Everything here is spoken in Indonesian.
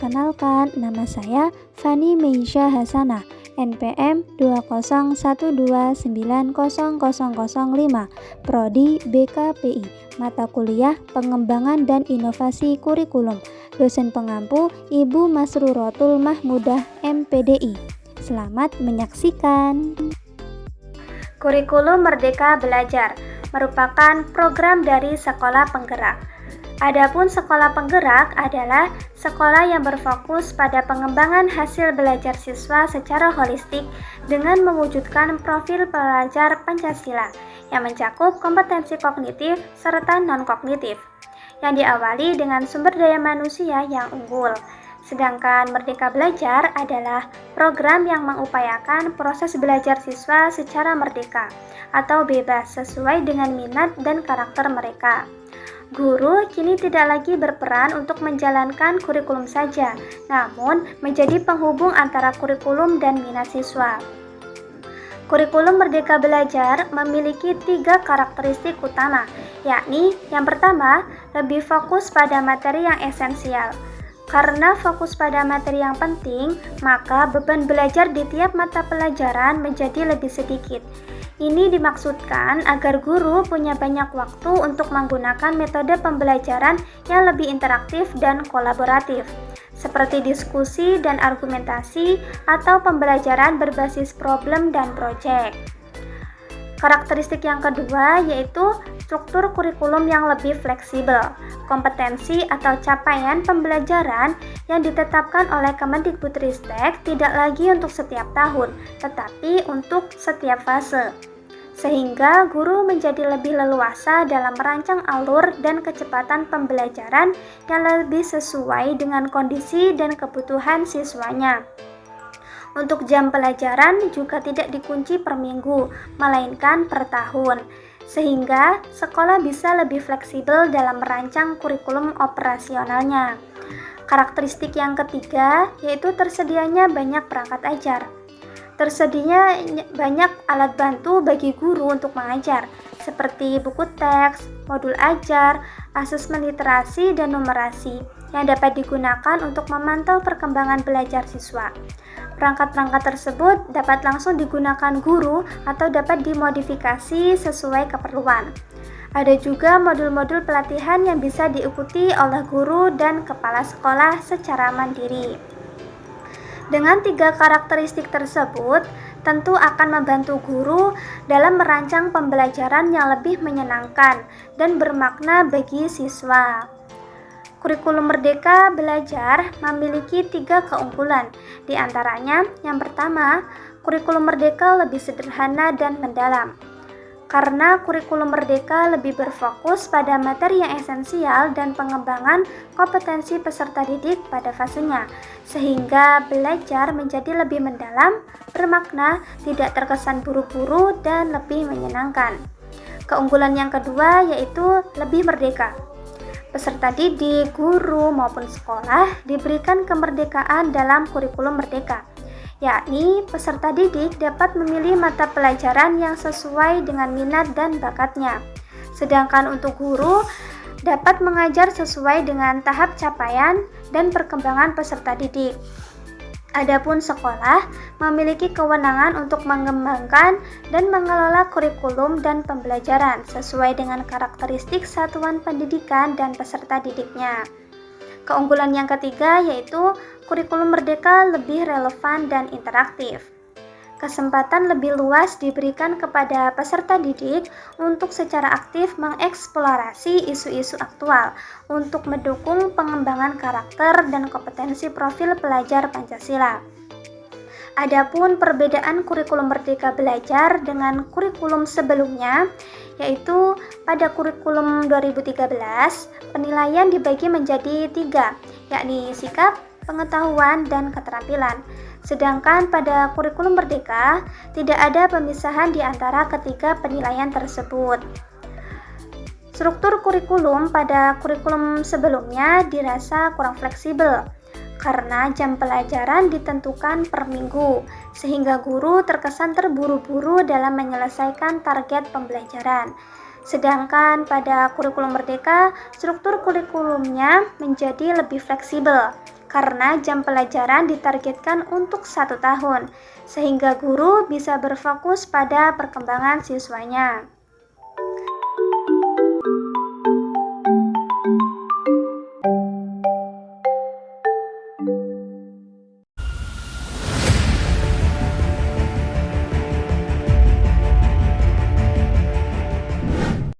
Perkenalkan, nama saya Fani Meisha Hasanah, NPM 201290005, Prodi BKPI, mata kuliah Pengembangan dan Inovasi Kurikulum, dosen pengampu Ibu Masrurotul Mahmudah MPDI. Selamat menyaksikan. Kurikulum Merdeka Belajar merupakan program dari Sekolah Penggerak. Adapun Sekolah Penggerak adalah sekolah yang berfokus pada pengembangan hasil belajar siswa secara holistik dengan mewujudkan profil pelajar Pancasila yang mencakup kompetensi kognitif serta non-kognitif, yang diawali dengan sumber daya manusia yang unggul. Sedangkan Merdeka Belajar adalah program yang mengupayakan proses belajar siswa secara merdeka atau bebas sesuai dengan minat dan karakter mereka. Guru kini tidak lagi berperan untuk menjalankan kurikulum saja, namun menjadi penghubung antara kurikulum dan minat siswa. Kurikulum Merdeka Belajar memiliki 3 karakteristik utama, yakni yang pertama, lebih fokus pada materi yang esensial. Karena fokus pada materi yang penting, maka beban belajar di tiap mata pelajaran menjadi lebih sedikit. Ini dimaksudkan agar guru punya banyak waktu untuk menggunakan metode pembelajaran yang lebih interaktif dan kolaboratif, seperti diskusi dan argumentasi atau pembelajaran berbasis problem dan proyek. Karakteristik yang kedua yaitu struktur kurikulum yang lebih fleksibel. Kompetensi atau capaian pembelajaran yang ditetapkan oleh Kemendikbudristek tidak lagi untuk setiap tahun, tetapi untuk setiap fase. Sehingga guru menjadi lebih leluasa dalam merancang alur dan kecepatan pembelajaran yang lebih sesuai dengan kondisi dan kebutuhan siswanya. Untuk jam pelajaran juga tidak dikunci per minggu, melainkan per tahun, sehingga sekolah bisa lebih fleksibel dalam merancang kurikulum operasionalnya. Karakteristik yang ketiga yaitu tersedianya banyak perangkat ajar. Tersedianya banyak alat bantu bagi guru untuk mengajar, seperti buku teks, modul ajar, asesmen literasi, dan numerasi yang dapat digunakan untuk memantau perkembangan belajar siswa. Perangkat-perangkat tersebut dapat langsung digunakan guru atau dapat dimodifikasi sesuai keperluan. Ada juga modul-modul pelatihan yang bisa diikuti oleh guru dan kepala sekolah secara mandiri. Dengan 3 karakteristik tersebut, tentu akan membantu guru dalam merancang pembelajaran yang lebih menyenangkan dan bermakna bagi siswa. Kurikulum Merdeka Belajar memiliki 3 keunggulan. Di antaranya, yang pertama, kurikulum Merdeka lebih sederhana dan mendalam. Karena kurikulum Merdeka lebih berfokus pada materi yang esensial dan pengembangan kompetensi peserta didik pada fasenya, sehingga belajar menjadi lebih mendalam, bermakna, tidak terkesan buru-buru, dan lebih menyenangkan. Keunggulan yang kedua yaitu lebih merdeka. Peserta didik, guru, maupun sekolah diberikan kemerdekaan dalam kurikulum merdeka, yakni peserta didik dapat memilih mata pelajaran yang sesuai dengan minat dan bakatnya. Sedangkan untuk guru dapat mengajar sesuai dengan tahap capaian dan perkembangan peserta didik. Adapun sekolah memiliki kewenangan untuk mengembangkan dan mengelola kurikulum dan pembelajaran sesuai dengan karakteristik satuan pendidikan dan peserta didiknya. Keunggulan yang ketiga yaitu kurikulum merdeka lebih relevan dan interaktif. Kesempatan lebih luas diberikan kepada peserta didik untuk secara aktif mengeksplorasi isu-isu aktual untuk mendukung pengembangan karakter dan kompetensi profil pelajar Pancasila. Adapun perbedaan kurikulum Merdeka Belajar dengan kurikulum sebelumnya, yaitu pada kurikulum 2013, penilaian dibagi menjadi 3, yakni sikap, pengetahuan, dan keterampilan. Sedangkan pada kurikulum Merdeka, tidak ada pemisahan di antara ketiga penilaian tersebut. Struktur kurikulum pada kurikulum sebelumnya dirasa kurang fleksibel, karena jam pelajaran ditentukan per minggu, sehingga guru terkesan terburu-buru dalam menyelesaikan target pembelajaran. Sedangkan pada kurikulum Merdeka, struktur kurikulumnya menjadi lebih fleksibel, karena jam pelajaran ditargetkan untuk 1 tahun, sehingga guru bisa berfokus pada perkembangan siswanya.